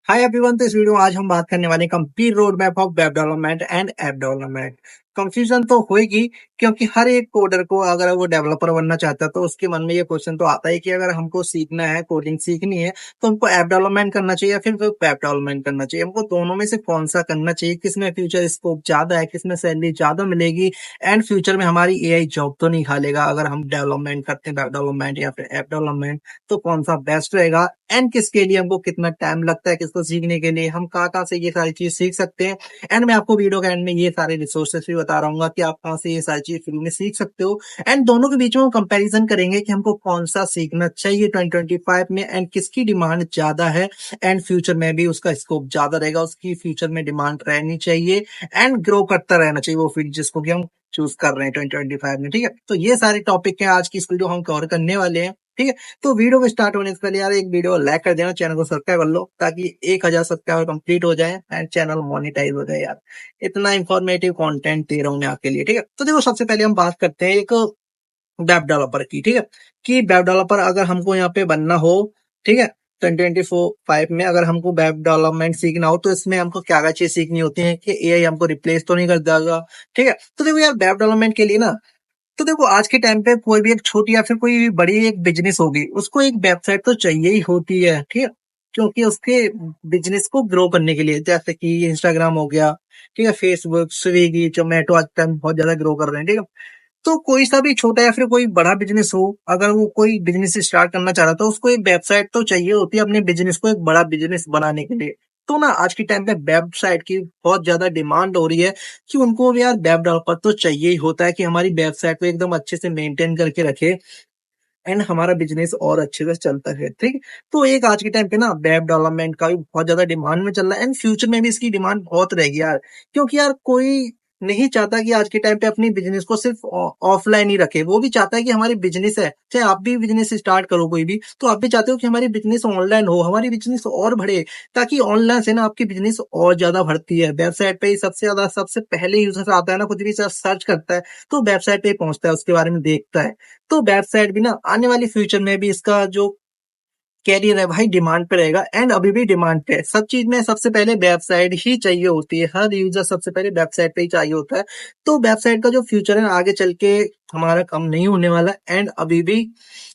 Hi everyone. तो इस video में आज हम बात करने वाले हैं complete road map of web development and app development. Confusion तो होगी क्योंकि हर एक कोडर को अगर वो डेवलपर बनना चाहता है तो उसके मन में ये क्वेश्चन तो आता है कि अगर हमको सीखना है, कोडिंग सीखनी है, तो हमको ऐप डेवलपमेंट करना चाहिए या फिर वेब डेवलपमेंट करना चाहिए। हमको दोनों में से कौन सा करना चाहिए, किसमें फ्यूचर स्कोप ज्यादा है, किसमें सैलरी ज्यादा मिलेगी एंड फ्यूचर में हमारी एआई जॉब तो नहीं खा लेगा अगर हम डेवलपमेंट करते हैं, वेब डेवलपमेंट या फिर ऐप डेवलपमेंट। तो कौन सा बेस्ट रहेगा एंड किसके लिए हमको कितना टाइम लगता है, किसको सीखने के लिए हम कहाँ से ये सारी चीज सीख सकते हैं। एंड मैं आपको वीडियो के एंड में ये सारे रिसोर्सेस भी बता रहा हूँ कि आप कहाँ से ये सारी चीज फ्री में सीख सकते हो। एंड दोनों के बीच में हम कंपैरिजन करेंगे कि हमको कौन सा सीखना चाहिए 2025 में एंड किसकी डिमांड ज्यादा है एंड फ्यूचर में भी उसका स्कोप ज्यादा रहेगा, उसकी फ्यूचर में डिमांड रहनी चाहिए एंड ग्रो करता रहना चाहिए वो फील्ड जिसको कि हम चूज कर रहे हैं 2025 में। ठीक है, तो ये सारे टॉपिक है आज की इस वीडियो हम कवर करने वाले हैं। ठीक है, तो वीडियो को स्टार्ट होने से पहले यार एक वीडियो लाइक कर देना, चैनल को सब्सक्राइब कर लो ताकि 1000 सब्सक्राइबर कंप्लीट हो जाए एंड चैनल मोनेटाइज हो जाए। यार इतना इंफॉर्मेटिव कंटेंट दे रहा हूँ मैं आपके लिए। ठीक है, तो देखो सबसे पहले हम बात करते हैं एक वेब डेवलपर की। ठीक है, कि वेब डेवलपर अगर हमको यहाँ पे बनना हो, ठीक है, 2024-5 में अगर हमको वेब डेवलपमेंट सीखना हो तो इसमें हमको क्या क्या चीज सीखनी होती है कि एआई हमको रिप्लेस तो नहीं कर देगा। ठीक है, तो देखो यार वेब डेवलपमेंट के लिए ना, तो देखो आज के टाइम पे कोई भी एक छोटी या फिर कोई भी बड़ी एक बिजनेस होगी उसको एक वेबसाइट तो चाहिए ही होती है। ठीक है, क्योंकि उसके बिजनेस को ग्रो करने के लिए, जैसे कि इंस्टाग्राम हो गया, ठीक है, फेसबुक, स्विगी, जोमेटो आज टाइम बहुत ज्यादा ग्रो कर रहे हैं। ठीक है, तो कोई सा भी छोटा या फिर कोई बड़ा बिजनेस हो, अगर वो कोई बिजनेस स्टार्ट करना चाह रहा है तो उसको एक वेबसाइट तो चाहिए होती है अपने बिजनेस को एक बड़ा बिजनेस बनाने के लिए। तो ना आज के टाइम पे वेबसाइट की बहुत ज्यादा डिमांड हो रही है कि उनको भी यार वेब डेवलपर तो चाहिए ही होता है कि हमारी वेबसाइट को एकदम अच्छे से मेंटेन करके रखे एंड हमारा बिजनेस और अच्छे से चलता है। ठीक, तो एक आज के टाइम पे ना वेब डेवलपमेंट का भी बहुत ज्यादा डिमांड में चल रहा है एंड फ्यूचर में भी इसकी डिमांड बहुत रहेगी यार। क्योंकि यार कोई नहीं चाहता कि आज के टाइम पे अपनी बिजनेस को सिर्फ ऑफलाइन ही रखे, वो भी चाहता है कि हमारी बिजनेस है, चाहे आप भी बिजनेस स्टार्ट करो कोई भी, तो आप भी चाहते हो कि हमारी बिजनेस ऑनलाइन हो, हमारी बिजनेस और बढ़े, ताकि ऑनलाइन से ना आपकी बिजनेस और ज्यादा बढ़ती है। वेबसाइट पे ही सबसे ज्यादा सबसे पहले यूजर आता है ना, कुछ भी सर्च करता है तो वेबसाइट पे ही पहुंचता है, उसके बारे में देखता है। तो वेबसाइट भी ना आने वाली फ्यूचर में भी इसका जो कैरियर है भाई डिमांड पे रहेगा एंड अभी भी डिमांड पे है। सब चीज में सबसे पहले वेबसाइट ही चाहिए होती है, हर यूजर सबसे पहले वेबसाइट पे ही चाहिए होता है। तो वेबसाइट का जो फ्यूचर है आगे चल के हमारा कम नहीं होने वाला एंड अभी भी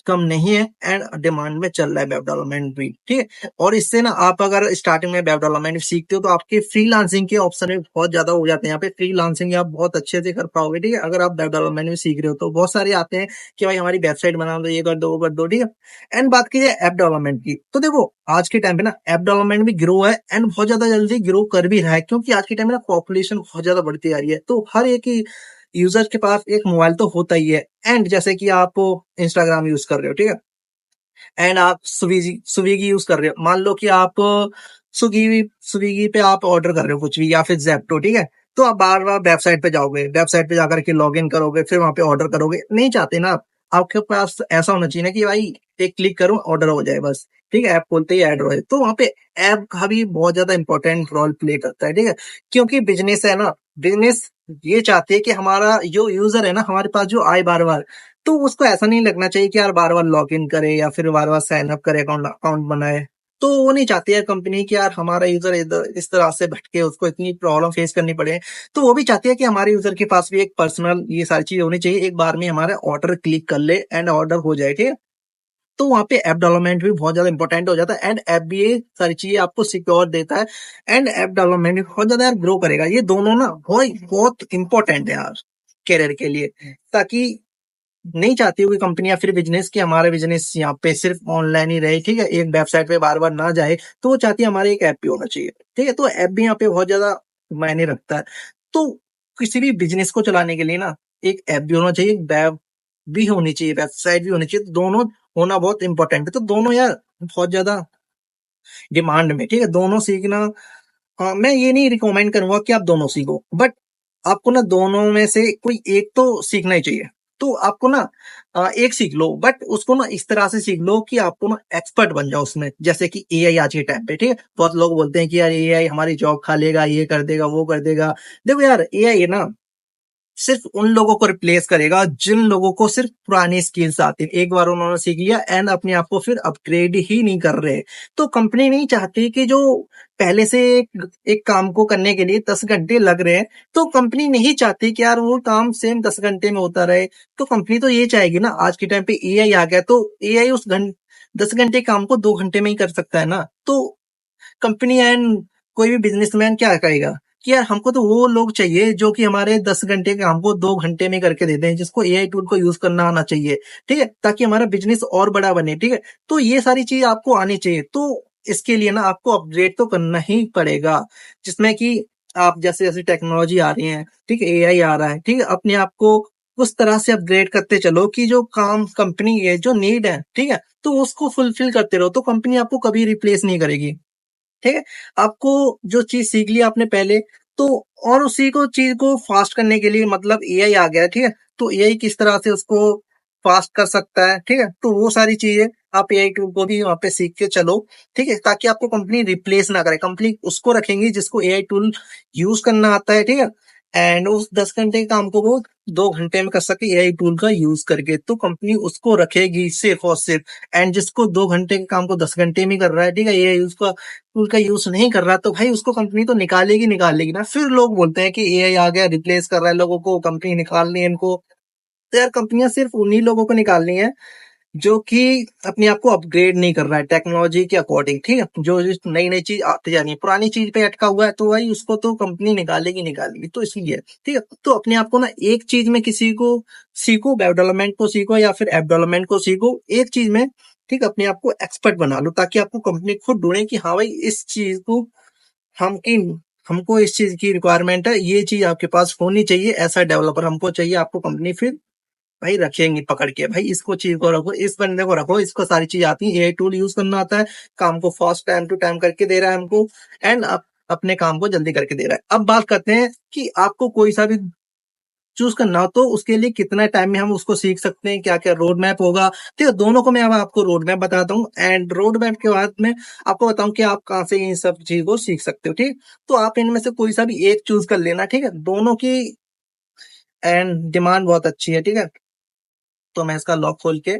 कम नहीं है एंड डिमांड में चल रहा है वेब डेवलपमेंट भी। ठीक है, और इससे ना आप अगर स्टार्टिंग में वेब डेवलपमेंट सीखते हो तो आपके फ्रीलांसिंग के ऑप्शन भी बहुत ज्यादा हो जाते हैं। यहाँ पे फ्रीलांसिंग आप बहुत अच्छे से कर पाओगे। ठीक है, अगर आप वेब डेवलपमेंट में सीख रहे हो तो बहुत सारे आते हैं कि भाई हमारी वेबसाइट बना दो, ये कर दो, वो कर दो। ठीक है, एंड बात कीजिए ऐप डेवलपमेंट की, तो देखो आज के टाइम पे ना ऐप डेवलपमेंट भी ग्रो है एंड बहुत ज्यादा जल्दी ग्रो कर भी रहा है, क्योंकि आज के टाइम में ना पॉपुलेशन बहुत ज्यादा बढ़ती जा रही है। तो हर एक ही यूजर के पास एक मोबाइल तो होता ही है एंड जैसे कि आप इंस्टाग्राम यूज कर रहे हो, ठीक है, एंड आप स्विगी स्विगी यूज कर रहे हो, मान लो कि आप स्विगी स्विगी पे आप ऑर्डर कर रहे हो कुछ भी या फिर जेप्टो। ठीक है, तो आप बार बार वेबसाइट पे जाओगे, वेबसाइट पे जाकर के लॉग इन करोगे, फिर वहां पे ऑर्डर करोगे, नहीं चाहते ना आप। आपके पास ऐसा होना चाहिए ना कि भाई एक क्लिक करो ऑर्डर हो जाए बस। ठीक है, ऐप खोलते ही ऐड हो जाए, तो वहां पे ऐप का भी बहुत ज्यादा इंपॉर्टेंट रोल प्ले करता है। ठीक है, क्योंकि बिजनेस है ना, बिजनेस ये चाहते हैं कि हमारा जो यूजर है ना हमारे पास जो आए बार बार, तो उसको ऐसा नहीं लगना चाहिए कि यार बार बार लॉग इन करे या फिर बार बार साइन अप करे, अकाउंट अकाउंट बनाए। तो वो नहीं चाहती है कंपनी कि यार हमारा यूजर इधर इस तरह से भटके, उसको इतनी प्रॉब्लम फेस करनी पड़े। तो वो भी चाहती है कि हमारे यूजर के पास भी एक पर्सनल ये सारी चीज होनी चाहिए, एक बार में हमारा ऑर्डर क्लिक कर ले एंड ऑर्डर हो जाए। ठीक है, तो वहां पे ऐप डेवलपमेंट भी बहुत ज्यादा इंपॉर्टेंट हो जाता है एंड ऐप भी ये सारी चीजें आपको सिक्योर देता है एंड ऐप डेवलपमेंट भी बहुत ज्यादा यार ग्रो करेगा। ये दोनों ना बहुत बहुत इंपॉर्टेंट है यार कैरियर के लिए, ताकि नहीं चाहती हूँ कि कंपनी या फिर बिजनेस की हमारा बिजनेस यहाँ पे सिर्फ ऑनलाइन ही रहे। ठीक है, एक वेबसाइट पे बार बार ना जाए, तो वो चाहती है हमारे एक ऐप भी होना चाहिए। ठीक है, तो ऐप भी यहाँ पे बहुत ज्यादा मायने रखता है। तो किसी भी बिजनेस को चलाने के लिए ना एक ऐप भी होना चाहिए, वेब भी होनी चाहिए, वेबसाइट भी होनी चाहिए, तो दोनों होना बहुत इंपॉर्टेंट है। तो दोनों यार बहुत ज्यादा डिमांड में। ठीक है, दोनों सीखना, मैं ये नहीं रिकमेंड करूंगा कि आप दोनों सीखो, बट आपको ना दोनों में से कोई एक तो सीखना ही चाहिए। तो आपको ना एक सीख लो, बट उसको ना इस तरह से सीख लो कि आपको ना एक्सपर्ट बन जाओ उसमें। जैसे कि एआई आज के टाइम पे, ठीक है, बहुत लोग बोलते हैं कि यार एआई हमारी जॉब खा लेगा, ये कर देगा, वो कर देगा। देखो यार एआई है ना, सिर्फ उन लोगों को रिप्लेस करेगा जिन लोगों को सिर्फ पुरानी स्किल्स आती है। एक बार उन्होंने सीख लिया एंड अपने आप को फिर अपग्रेड ही नहीं कर रहे। तो कंपनी नहीं चाहती कि जो पहले से एक काम को करने के लिए 10 घंटे लग रहे हैं, तो कंपनी नहीं चाहती कि यार वो काम सेम 10 घंटे में होता रहे। तो कंपनी तो ये चाहेगी ना, आज के टाइम पे एआई आ गया तो एआई उस 10 घंटे काम को 2 घंटे में ही कर सकता है ना। तो कंपनी एंड कोई भी बिजनेसमैन क्या कहेगा कि यार हमको तो वो लोग चाहिए जो कि हमारे 10 घंटे के काम को 2 घंटे में करके देते हैं, जिसको एआई टूल को यूज करना आना चाहिए, ठीक है, ताकि हमारा बिजनेस और बड़ा बने। ठीक है, तो ये सारी चीज आपको आनी चाहिए। तो इसके लिए ना आपको अपग्रेड तो करना ही पड़ेगा, जिसमें कि आप जैसे जैसे टेक्नोलॉजी आ रही है, ठीक है, एआई आ रहा है, ठीक है, अपने आप को उस तरह से अपग्रेड करते चलो कि जो काम कंपनी है जो नीड है, ठीक है, तो उसको फुलफिल करते रहो, तो कंपनी आपको कभी रिप्लेस नहीं करेगी। ठीक है, आपको जो चीज सीख ली आपने पहले, तो और उसी को चीज को फास्ट करने के लिए मतलब एआई आ गया, ठीक है, तो एआई किस तरह से उसको फास्ट कर सकता है, ठीक है, तो वो सारी चीजें आप एआई टूल को भी वहां पे सीख के चलो, ठीक है, ताकि आपको कंपनी रिप्लेस ना करे। कंपनी उसको रखेंगी जिसको एआई टूल यूज करना आता है, ठीक है, एंड उस 10 घंटे के काम को वो 2 घंटे में कर सके एआई टूल का यूज करके, तो कंपनी उसको रखेगी सिर्फ और सिर्फ। एंड जिसको 2 घंटे के काम को 10 घंटे में कर रहा है, ठीक है, एआई उसका टूल का यूज नहीं कर रहा, तो भाई उसको कंपनी तो निकालेगी ना। फिर लोग बोलते हैं कि एआई आ गया रिप्लेस कर रहा है लोगों को, कंपनी निकालनी है इनको। तो यार कंपनियां सिर्फ उन्हीं लोगों को निकालनी है जो कि अपने आप को अपग्रेड नहीं कर रहा है टेक्नोलॉजी के अकॉर्डिंग, ठीक है, जो नई नई चीज आती जा रही है, पुरानी चीज पे अटका हुआ है तो भाई उसको तो कंपनी निकालेगी। तो इसलिए ठीक है, तो अपने आप को ना एक चीज में किसी को सीखो, वेब डेवलपमेंट को सीखो या फिर ऐप डेवलपमेंट को सीखो, एक चीज में, ठीक है, अपने आप को एक्सपर्ट बना लो, ताकि आपको कंपनी खुद ढूंढे कि हाँ भाई इस चीज को हम की हमको इस चीज की रिक्वायरमेंट है, ये चीज आपके पास होनी चाहिए, ऐसा डेवलपर हमको चाहिए। आपको कंपनी फिर भाई रखेंगे पकड़ के, भाई इसको चीज को रखो, इस बंदे को रखो, इसको सारी चीज आती है, एआई टूल यूज करना आता है, काम को फास्ट टाइम टू टाइम करके दे रहा है हमको, एंड अपने काम को जल्दी करके दे रहा है। अब बात करते हैं कि आपको कोई सा भी चूज करना हो तो उसके लिए कितना टाइम में हम उसको सीख सकते हैं, क्या क्या रोड मैप होगा। ठीक है, दोनों को मैं अब आपको रोड मैप बताता हूँ, एंड रोड मैप के बाद में आपको बताऊं कि आप कहाँ से इन सब चीज को सीख सकते हो। ठीक, तो आप इनमें से कोई सा भी एक चूज कर लेना, ठीक है, दोनों की एंड डिमांड बहुत अच्छी है। ठीक है, तो मैं इसका लॉक खोल के,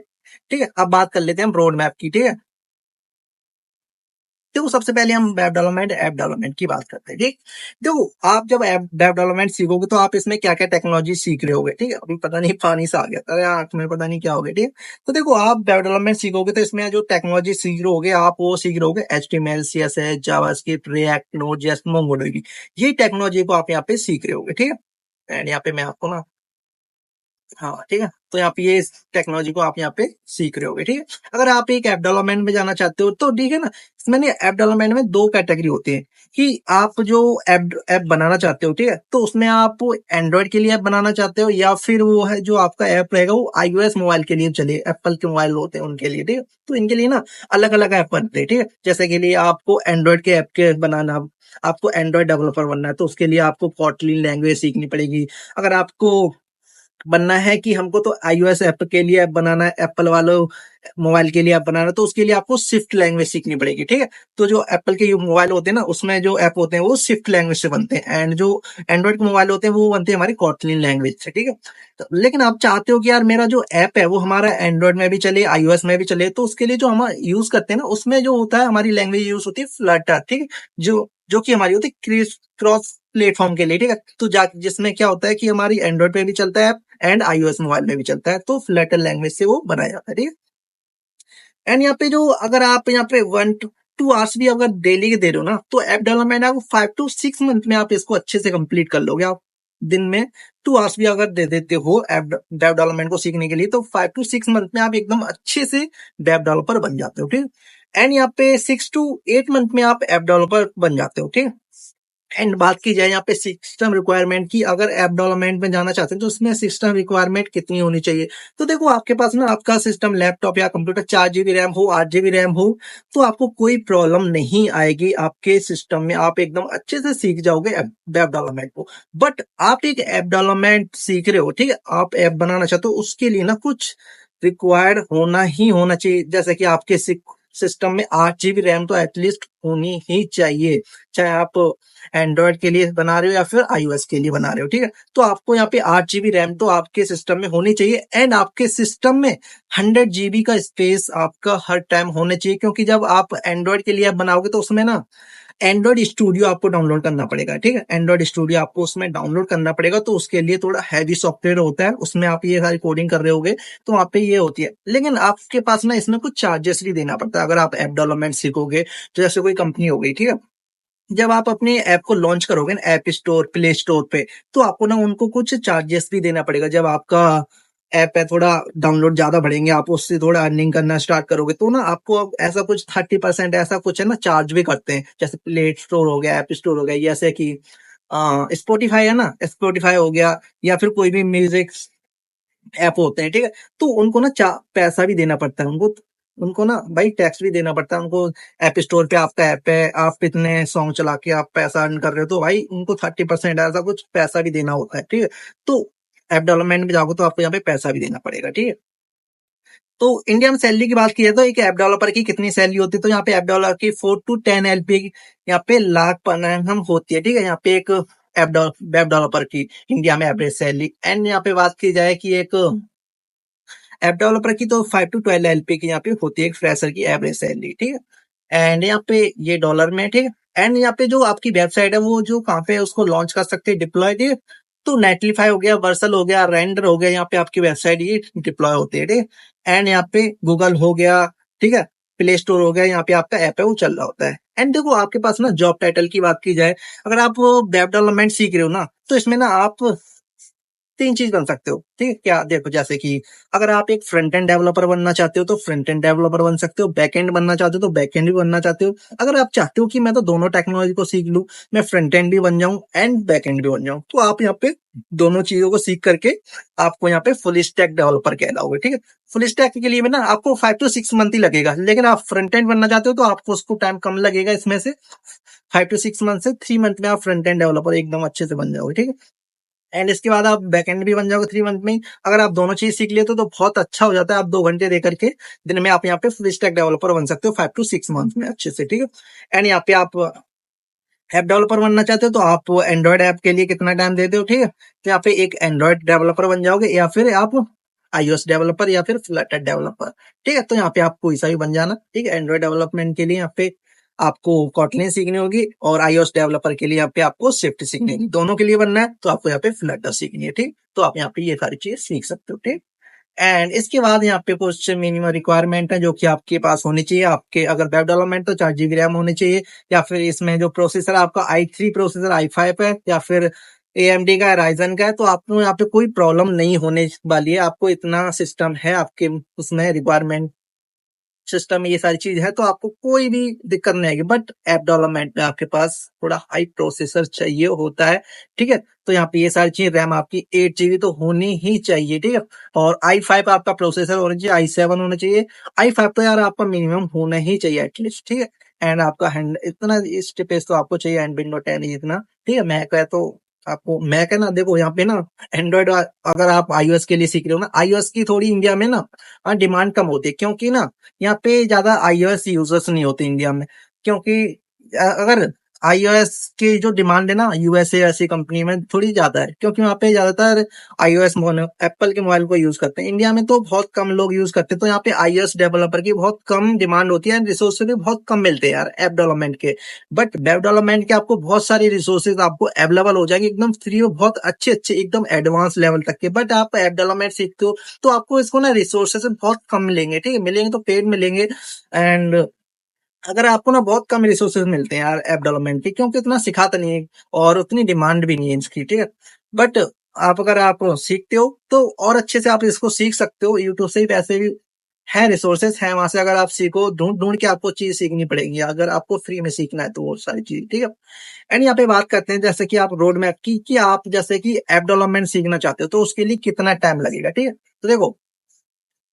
ठीक है, अब बात कर लेते हैं हम रोड मैप की। ठीक है, देखो सबसे पहले हम वेब डेवलपमेंट ऐप डेवलपमेंट की बात करते हैं। ठीक, देखो आप जब ऐप वेब डेवलपमेंट सीखोगे तो आप इसमें क्या क्या टेक्नोलॉजी सीख रहे होगे। ठीक है, अभी पता नहीं पानी सा आ गया, अरे आंख में पता नहीं क्या हो गया। ठीक है, तो देखो आप वेब डेवलपमेंट सीखोगे तो इसमें जो टेक्नोलॉजी सीख रहे होगे आप वो सीख रहे होगे HTML CSS JavaScript react Node.js MongoDB, ये टेक्नोलॉजी को आप यहाँ पे सीख रहे होगे। ठीक है, एंड यहाँ पे मैं आपको ना, हाँ ठीक है, तो यहाँ पे ये टेक्नोलॉजी को आप यहाँ पे सीख रहे होगे। ठीक है, अगर आप एक ऐप डेवलपमेंट में जाना चाहते हो तो ठीक है ना, इसमें ना ऐप डेवलपमेंट में दो कैटेगरी होती है कि आप जो ऐप ऐप बनाना चाहते हो, ठीक है, तो उसमें आप एंड्रॉइड के लिए ऐप बनाना चाहते हो या फिर वो है जो आपका ऐप रहेगा वो iOS मोबाइल के लिए चले, एप्पल के मोबाइल होते हैं उनके लिए। ठीक है, तो इनके लिए ना अलग अलग ऐप बनते हैं। ठीक है, जैसे के लिए आपको एंड्रॉइड के ऐप के बनाना, आपको एंड्रॉइड डेवलपर बनना है तो उसके लिए आपको कॉटलिन लैंग्वेज सीखनी पड़ेगी। अगर आपको बनना है कि हमको तो iOS ऐप के लिए ऐप बनाना है, एप्पल वालों मोबाइल के लिए ऐप बनाना है, तो उसके लिए आपको स्विफ्ट लैंग्वेज सीखनी पड़ेगी। ठीक है, तो जो एप्पल के मोबाइल होते हैं ना उसमें जो ऐप होते हैं वो स्विफ्ट लैंग्वेज से बनते हैं, एंड जो एंड्रॉइड के मोबाइल होते हैं वो बनते हैं हमारी कॉटलिन लैंग्वेज से। ठीक है, तो लेकिन आप चाहते हो कि यार मेरा जो ऐप है वो हमारा एंड्रॉइड में भी चले iOS में भी चले, तो उसके लिए जो हम यूज करते हैं ना उसमें जो होता है हमारी लैंग्वेज यूज होती है फ्लटर। ठीक है, जो जो कि हमारी होती है क्रॉस प्लेटफॉर्म के लिए। ठीक है, तो जिसमें क्या होता है कि हमारी एंड्रॉइड पे भी चलता है एंड iOS मोबाइल में भी चलता है, तो फ्लटर लैंग्वेज से वो बनाया जाता है। ठीक है, एंड यहाँ पे जो अगर आप यहाँ पे 1 to 2 आवर्स भी अगर डेली के दे रहे हो ना, तो ऐप डेवलपमेंट आपको 5 to 6 मंथ में आप इसको अच्छे से कंप्लीट कर लोगे। आप दिन में 2 आवर्स भी अगर दे देते हो ऐप वेब डेवलपमेंट को सीखने के लिए, तो 5 to 6 मंथ में आप एकदम अच्छे से वेब डेवलपर बन जाते हो। ठीक, एंड यहाँ पे 6 to 8 मंथ में आप ऐप डेवलपर बन जाते हो। ठीक, एंड बात की जाए यहाँ पे सिस्टम रिक्वायरमेंट की, अगर ऐप डेवलपमेंट में जाना चाहते हैं तो उसमें सिस्टम रिक्वायरमेंट कितनी होनी चाहिए। तो देखो आपके पास ना आपका सिस्टम लैपटॉप या कंप्यूटर 4 GB रैम हो 8 GB रैम हो तो आपको कोई प्रॉब्लम नहीं आएगी आपके सिस्टम में, आप एकदम अच्छे से सीख जाओगे वेब डेवलपमेंट को। बट आप एक ऐप डेवलपमेंट सीख रहे हो, ठीक है, आप ऐप बनाना चाहते हो, उसके लिए ना कुछ रिक्वायर्ड होना ही होना चाहिए, जैसे कि आपके सिस्टम में 8 GB रैम तो एटलीस्ट होनी ही चाहिए, चाहे आप एंड्रॉयड के लिए बना रहे हो या फिर iOS के लिए बना रहे हो, ठीक है। तो आपको यहाँ पे 8 GB रैम तो आपके सिस्टम में होनी चाहिए, एंड आपके सिस्टम में 100 GB का स्पेस आपका हर टाइम होना चाहिए, क्योंकि जब आप एंड्रॉयड के लिए आप बनाओगे तो उसमें ना एंड्रॉइड स्टूडियो आपको डाउनलोड करना पड़ेगा, ठीक है। एंड्रॉइड स्टूडियो आपको उसमें डाउनलोड करना पड़ेगा, तो उसके लिए थोड़ा हैवी सॉफ्टवेयर होता है, उसमें आप ये सारी कोडिंग कर रहे होगे तो वहाँ पे ये होती है। लेकिन आपके पास ना इसमें कुछ चार्जेस भी देना पड़ता है अगर आप ऐप डेवलपमेंट सीखोगे। तो जैसे कोई कंपनी हो गई, ठीक है, जब आप अपने ऐप को लॉन्च करोगे ना ऐप स्टोर, प्ले स्टोर पे, तो आपको ना उनको कुछ चार्जेस भी देना पड़ेगा। जब आपका ऐप है थोड़ा डाउनलोड ज्यादा बढ़ेंगे, आप उससे थोड़ा अर्निंग करना स्टार्ट करोगे, तो ना आपको अब ऐसा कुछ 30% ऐसा कुछ है ना चार्ज भी करते हैं। जैसे प्ले स्टोर हो गया, ऐप स्टोर हो गया, जैसे कि स्पॉटिफाई है ना, स्पॉटिफाई हो गया, या फिर कोई भी म्यूजिक ऐप होते हैं, ठीक है। तो उनको ना पैसा भी देना पड़ता है, उनको उनको ना भाई टैक्स भी देना पड़ता है उनको। ऐप स्टोर पे आपका ऐप है, आप इतने सॉन्ग चला के आप पैसा अर्न कर रहे हो, तो भाई उनको 30% ऐसा कुछ पैसा भी देना होता है, ठीक है। तो ऐप डेवलपमेंट में जाओगे तो आपको यहाँ पे पैसा भी देना पड़ेगा, ठीक है। तो इंडिया में सैलरी की बात की है तो एक ऐप डेवलपर की कितनी सैलरी होती है, तो यहाँ पे ऐप डेवलपर की 4 to 10 LP यहाँ पे लाख पर annum होती है, ठीक है। यहाँ पे एक वेब डेवलपर की इंडिया में एवरेज सैलरी। एंड यहाँ पे बात की जाए कि एक ऐप डेवलपर की तो 5 to 12 LP की यहाँ पे होती है एक फ्रेशर की एवरेज सैलरी, ठीक है। एंड यहाँ पे ये डॉलर में, ठीक है। एंड यहाँ पे जो आपकी वेबसाइट है वो जो कहाँ पे उसको लॉन्च कर सकते हैं, डिप्लॉय, ठीक है। तो नेटलीफाई हो गया, वर्सल हो गया, रेंडर हो गया, यहाँ पे आपकी वेबसाइट ये डिप्लॉय होती है, ठीक है। एंड यहाँ पे गूगल हो गया, ठीक है, प्ले स्टोर हो गया, यहाँ पे आपका ऐप है वो चल रहा होता है। एंड देखो आपके पास ना जॉब टाइटल की बात की जाए, अगर आप वेब डेवलपमेंट सीख रहे हो ना, तो इसमें ना आप 3 चीज बन सकते हो, ठीक है। क्या देखो, जैसे कि अगर आप एक फ्रंट एंड डेवलपर बनना चाहते हो तो फ्रंट एंड डेवलपर बन सकते हो, बैक एंड बनना चाहते हो तो बैक एंड भी बनना चाहते हो। अगर आप चाहते हो कि मैं तो दोनों टेक्नोलॉजी को सीख लूं, मैं फ्रंट एंड भी बन जाऊं एंड बैक एंड भी बन जाऊं, तो आप यहाँ पे दोनों चीजों को सीख करके आपको यहाँ पे फुल स्टैक डेवलपर कहलाओगे, ठीक है। फुल स्टैक के लिए ना आपको 5 to 6 मंथ ही लगेगा, लेकिन आप फ्रंट एंड बनना चाहते हो तो आपको उसको टाइम कम लगेगा। इसमें से 5 to 6 मंथ से 3 मंथ में आप फ्रंट एंड डेवलपर एकदम अच्छे से बन जाओगे, ठीक है। एंड इसके बाद आप बैकएंड भी बन जाओगे 3 मंथ में ही। अगर आप दोनों चीज सीख लेते तो बहुत अच्छा हो जाता है। आप 2 घंटे दे करके दिन में आप यहाँ पे फुल स्टैक डेवलपर बन सकते हो 5 to 6 मंथ में अच्छे से, ठीक है। एंड यहाँ पे आप ऐप डेवलपर बनना चाहते हो तो आप एंड्रॉइड ऐप के लिए कितना टाइम देते हो, ठीक है। तो यहाँ पे एक एंड्रॉइड डेवलपर बन जाओगे, या फिर आप iOS डेवलपर या फिर फ्लटर डेवलपर, ठीक है। तो यहाँ पे आप कोई सा भी बन जाना, ठीक है। एंड्रॉइड डेवलपमेंट के लिए यहाँ पे आपको कॉटलिन सीखनी होगी, और iOS डेवलपर के लिए यहाँ पे आपको स्विफ्ट सीखनी होगी। दोनों के लिए बनना है तो आपको यहाँ पे फ्लटर सीखनी है, ठीक। तो आप यहाँ पे ये सारी चीज सीख सकते हो, ठीक। एंड इसके बाद यहाँ पे कुछ मिनिमम रिक्वायरमेंट है जो कि आपके पास होनी चाहिए। आपके अगर वेब डेवलपमेंट तो 4 GB रैम होनी चाहिए, या फिर इसमें जो प्रोसेसर आपका i3 प्रोसेसर, i5 है, या फिर AMD का राइजन का है, तो आपको यहाँ पे कोई प्रॉब्लम नहीं होने वाली है। आपको इतना सिस्टम है आपके उसमें रिक्वायरमेंट सिस्टम में ये सारी चीज है, तो आपको कोई भी दिक्कत नहीं आएगी। बट ऐप डेवलपमेंट में आपके पास थोड़ा हाई प्रोसेसर चाहिए होता है, ठीक है। तो यहाँ पे ये सारी चीज, रैम आपकी 8 GB तो होनी ही चाहिए, ठीक है। और i5 आपका प्रोसेसर होना चाहिए, i7 होना चाहिए। i5 तो यार आपका मिनिमम होना ही चाहिए एटलीस्ट, ठीक है। एंड आपका हैंड इतना इस स्पेस तो आपको चाहिए, एंड विंडो 10 इतना, ठीक है। मैक है तो आपको मैक है ना, देखो यहाँ पे ना एंड्रॉइड, अगर आप iOS के लिए सीख रहे हो ना, iOS की थोड़ी इंडिया में ना डिमांड कम होती है, क्योंकि ना यहाँ पे ज्यादा iOS यूजर्स नहीं होते इंडिया में। क्योंकि अगर iOS की जो डिमांड है ना यूएसए ऐसी कंपनी में थोड़ी ज्यादा है, क्योंकि वहाँ पे ज्यादातर iOS एप्पल के मोबाइल को यूज करते हैं। इंडिया में तो बहुत कम लोग यूज करते हैं, तो यहाँ पे iOS डेवलपर की बहुत कम डिमांड होती है, रिसोर्सेज भी बहुत कम मिलते हैं यार ऐप डेवलपमेंट के। बट वेब डेवलपमेंट के आपको बहुत सारी रिसोर्सेज आपको अवेलेबल हो जाएंगे एकदम फ्री और बहुत अच्छे अच्छे एकदम एडवांस लेवल तक के। बट आप ऐप डेवलपमेंट सीखते हो तो आपको इसको ना रिसोर्सेज बहुत कम मिलेंगे, ठीक है। मिलेंगे तो पेड मिलेंगे। एंड अगर आपको ना बहुत कम रिसोर्सेज मिलते हैं यार ऐप डेवलपमेंट के, क्योंकि उतना सिखाता नहीं है और उतनी डिमांड भी नहीं है इसकी, ठीक है। बट आप अगर आप सीखते हो तो और अच्छे से आप इसको सीख सकते हो, यूट्यूब से ही पैसे भी है, रिसोर्सेज है वहां से। अगर आप सीखो, ढूंढ ढूंढ के आपको चीज सीखनी पड़ेगी अगर आपको फ्री में सीखना है तो वो सारी चीज, ठीक है। एंड यहाँ पे बात करते हैं जैसे कि आप रोड मैप की, कि आप जैसे कि ऐप डेवलपमेंट सीखना चाहते हो तो उसके लिए कितना टाइम लगेगा, ठीक है। तो देखो,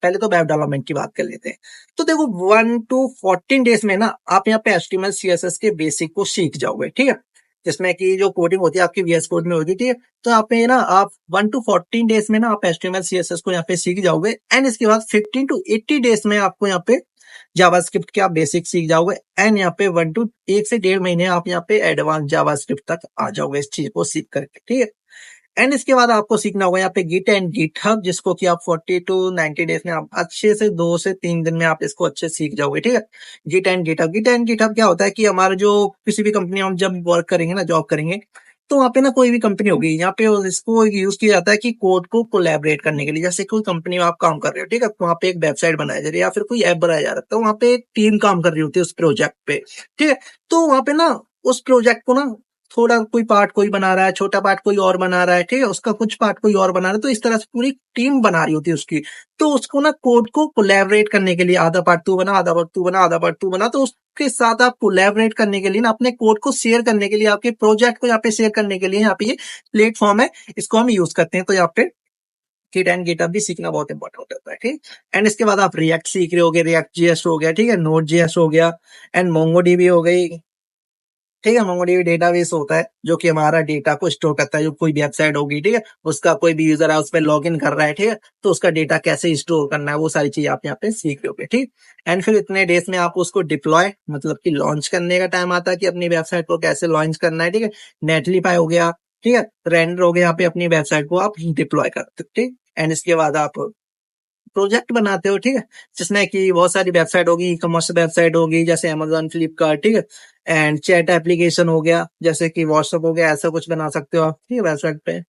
पहले तो वेब डेवलपमेंट की बात कर लेते हैं। तो देखो 1 to 14 डेज में ना आप यहाँ पे HTML CSS के बेसिक को सीख जाओगे, ठीक है। जिसमें कि जो कोडिंग होती है आपकी VS कोड में होगी, ठीक है। तो आप पे ना आप 1 to 14 डेज में ना आप HTML CSS को यहाँ पे सीख जाओगे। एंड इसके बाद 15 to 80 डेज में आपको यहाँ पे जावास्क्रिप्ट के आप बेसिक सीख जाओगे एंड यहाँ पे 1 से 1.5 महीने आप यहाँ पे एडवांस जावास्क्रिप्ट तक आ जाओगे इस चीज को सीख करके, ठीक है। एंड इसके बाद आपको सीखना होगा यहाँ पे गिट एंड गिटहब, जिसको कि आप 40 to 90 डेज में आप अच्छे से 2 से 3 दिन में आप इसको अच्छे से सीख जाओगे, ठीक है। गिट एंड गिटहब क्या होता है कि हमारा जो किसी भी कंपनी में हम जब वर्क करेंगे ना, जॉब करेंगे, तो वहाँ पे ना कोई भी कंपनी होगी, यहाँ पे इसको यूज किया जाता है कि कोड को कोलैबोरेट करने के लिए। जैसे कोई कंपनी में आप काम कर रहे हो, ठीक है, तो वहाँ पे एक वेबसाइट बनाया जा रही है या फिर कोई ऐप बनाया जा रहा है, तो वहाँ पे एक टीम काम कर रही होती है उस प्रोजेक्ट पे, ठीक है। तो वहाँ पे ना उस प्रोजेक्ट को ना थोड़ा कोई पार्ट कोई बना रहा है, छोटा पार्ट कोई और बना रहा है, ठीक है, उसका कुछ पार्ट कोई और बना रहा है, तो इस तरह से पूरी टीम बना रही होती है उसकी। तो उसको ना कोड को कोलैबोरेट करने के लिए आधा पार्ट तू बना, आधा पार्ट तू बना, आधा पार्ट तू बना, तो उसके साथ आप कोलैबोरेट करने के लिए ना अपने कोड को शेयर करने के लिए, आपके प्रोजेक्ट को यहाँ पे शेयर करने के लिए यहाँ पे ये प्लेटफॉर्म है, इसको हम यूज करते हैं। तो यहाँ पे गिट एंड गिटहब भी सीखना बहुत इंपॉर्टेंट होता है, ठीक। एंड इसके बाद आप रिएक्ट सीख रहे होगे, रिएक्ट जीएस हो गया, ठीक है, नोड जीएस हो गया एंड मोंगोडीबी हो गई, ठीक है। मोंगोडीबी डेटाबेस होता है जो कि हमारा डेटा को स्टोर करता है। जो कोई भी वेबसाइट होगी, ठीक है, उसका कोई भी यूजर है उस पर लॉग इन कर रहा है, ठीक है, तो उसका डेटा कैसे स्टोर करना है वो सारी चीज आप यहाँ पे सीख लोगे, ठीक। एंड फिर इतने डेज में आप उसको डिप्लॉय मतलब कि लॉन्च करने का टाइम आता है कि अपनी वेबसाइट को कैसे लॉन्च करना है, ठीक है। नेटलीफाई हो गया, ठीक है, रेंडर हो गया, यहाँ पे अपनी वेबसाइट को आप डिप्लॉय करते हो, ठीक। एंड इसके बाद आप प्रोजेक्ट बनाते हो, ठीक है, जिसमें कि बहुत सारी वेबसाइट होगी, ई कॉमर्स वेबसाइट होगी जैसे अमेजोन, फ्लिपकार्ट, ठीक है। एंड चैट एप्लीकेशन हो गया जैसे कि व्हाट्सएप हो गया, ऐसा कुछ बना सकते हो आप, ठीक है, वेबसाइट पे।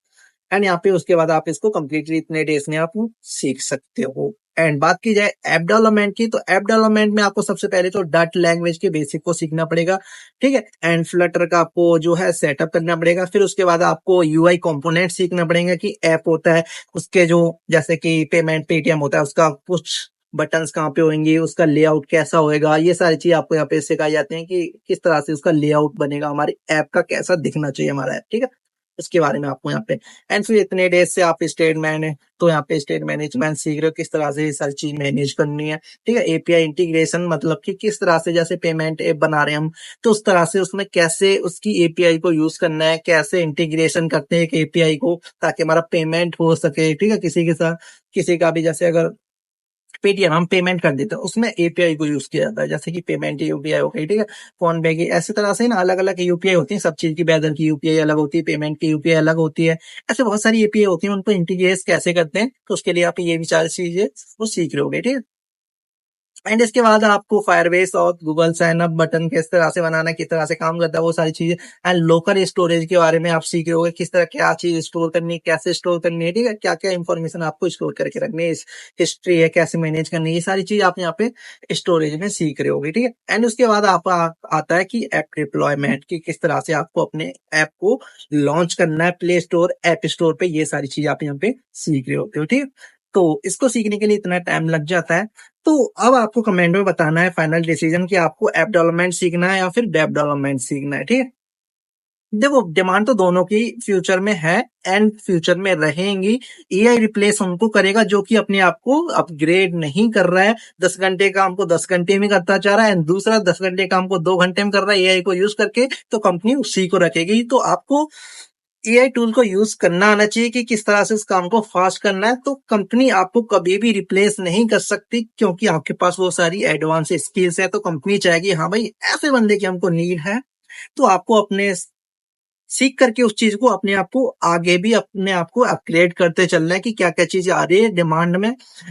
एंड यहाँ पे उसके बाद आप इसको कम्प्लीटली इतने डेज में आप सीख सकते हो। एंड बात की जाए ऐप डेवलपमेंट की, तो ऐप डेवलपमेंट में आपको सबसे पहले तो डॉट लैंग्वेज के बेसिक को सीखना पड़ेगा, ठीक है। एंड फ्लटर का आपको जो है सेटअप करना पड़ेगा। फिर उसके बाद आपको यूआई कंपोनेंट सीखना पड़ेगा कि ऐप होता है उसके जो, जैसे कि पेमेंट पेटीएम होता है उसका कुछ बटन्स कहाँ पे होंगे, उसका लेआउट कैसा होएगा, ये सारी चीज आपको यहाँ पे सिखाई जाती है कि किस तरह से उसका लेआउट बनेगा, हमारी ऐप का कैसा दिखना चाहिए हमारा ऐप, ठीक है, इसके बारे में आपको यहाँ पे। एंड फिर इतने डेज से आप स्टेटमेंट है तो यहाँ पे स्टेट मैनेजमेंट सीख रहे हो, किस तरह से ये सारी चीज मैनेज करनी है, ठीक है। एपीआई इंटीग्रेशन मतलब कि किस तरह से, जैसे पेमेंट ऐप बना रहे हैं हम, तो उस तरह से उसमें कैसे उसकी एपीआई को यूज करना है, कैसे इंटीग्रेशन करते हैं एक एपीआई को ताकि हमारा पेमेंट हो सके, ठीक है, किसी के साथ। किसी का भी जैसे अगर पेटीएम हम पेमेंट कर देते हैं, उसमें एपीआई को यूज किया जाता है, जैसे कि पेमेंट यूपीआई हो गई, ठीक है, फोन पे की, ऐसी तरह से ना अलग अलग यूपीआई होती है सब चीज की। वेदर की यूपीआई अलग होती है, पेमेंट की यूपीआई अलग होती है, ऐसे बहुत सारी यूपीआई होती है, उनको इंटीग्रेट कैसे करते हैं, तो उसके लिए आप ये भी चार चीजें वो सीख रहे होगे, ठीक है। एंड इसके बाद आपको फायरबेस और गूगल साइन अप बटन किस तरह से बनाना है, किस तरह से काम करता है, वो सारी चीजें। एंड लोकल स्टोरेज के बारे में आप सीख रहे होगे, किस तरह क्या चीज स्टोर करनी है, कैसे स्टोर करनी है, ठीक है, क्या क्या इंफॉर्मेशन आपको स्टोर करके रखनी है, हिस्ट्री है कैसे मैनेज करनी है, ये सारी चीज आप यहाँ पे स्टोरेज में सीख रहे होगे, ठीक है। एंड उसके बाद आप आता है कि ऐप डिप्लॉयमेंट की, किस तरह से आपको अपने ऐप को लॉन्च करना है प्ले स्टोर, ऐप स्टोर पे, ये सारी चीज आप यहाँ पे सीख रहे होते हो, ठीक है। तो इसको सीखने के लिए इतना टाइम लग जाता है। तो अब आपको कमेंट में बताना है फाइनल डिसीजन कि आपको ऐप डेवलपमेंट सीखना है या फिर वेब डेवलपमेंट सीखना है, ठीक है। देखो डिमांड तो दोनों की फ्यूचर में है एंड फ्यूचर में रहेंगी। एआई रिप्लेस उनको करेगा जो कि अपने आप को अपग्रेड नहीं कर रहा है, 10 घंटे काम को 10 घंटे में करता जा रहा है, एंड दूसरा 10 घंटे काम को 2 घंटे में कर रहा है एआई को यूज करके, तो कंपनी उसी को रखेगी। तो आपको एआई टूल को यूज करना आना चाहिए कि किस तरह से उस काम को फास्ट करना है। तो कंपनी आपको कभी भी रिप्लेस नहीं कर सकती क्योंकि आपके पास वो सारी एडवांस स्किल्स है। तो कंपनी चाहेगी हाँ भाई ऐसे बंदे की हमको नीड है, तो आपको अपने सीख करके उस चीज को अपने आप को आगे भी अपने आप को अपग्रेड करते चलना है कि क्या क्या चीजें आ रही है डिमांड में,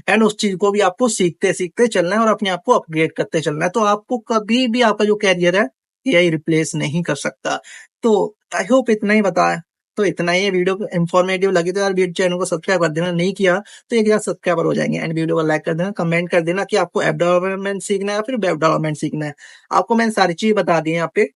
एंड उस चीज को भी आपको सीखते सीखते चलना है और अपने आप को अपग्रेड करते चलना है। तो आपको कभी भी आपका जो कैरियर है एआई रिप्लेस नहीं कर सकता। तो आई होप इतना ही बताया, तो इतना ही है। वीडियो इंफॉर्मेटिव लगी तो यार वीडियो चैनल को सब्सक्राइब कर देना, नहीं किया तो एक हजार सब्सक्राइबर हो जाएंगे। एंड वीडियो को लाइक कर देना, कमेंट कर देना कि आपको ऐप डेवलपमेंट सीखना है या फिर वेब डेवलपमेंट सीखना है। आपको मैंने सारी चीज बता दी है यहाँ पे।